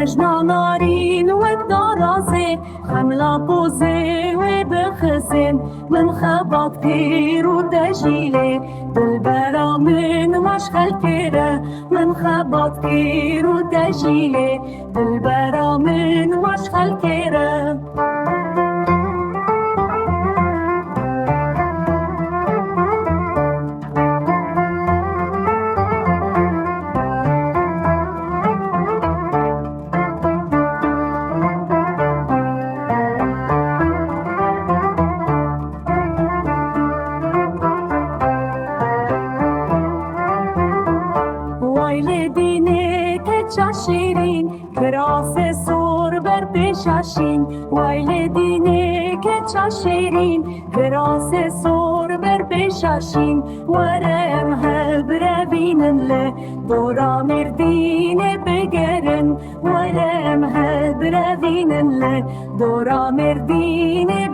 مجنا نارين والدراسين حملة بوزي وبخزين من خبط كير ودجيلي بالبرا من مشغل كيرة من خبط كير ودجيلي بالبرا من مشغل كيرة شاشرين كراسة صور بربشاشين والدينك شاشرين كراسة صور بربشاشين ورمها برابين الله دورا مردين بقرن ورمها برابين الله دورا مردين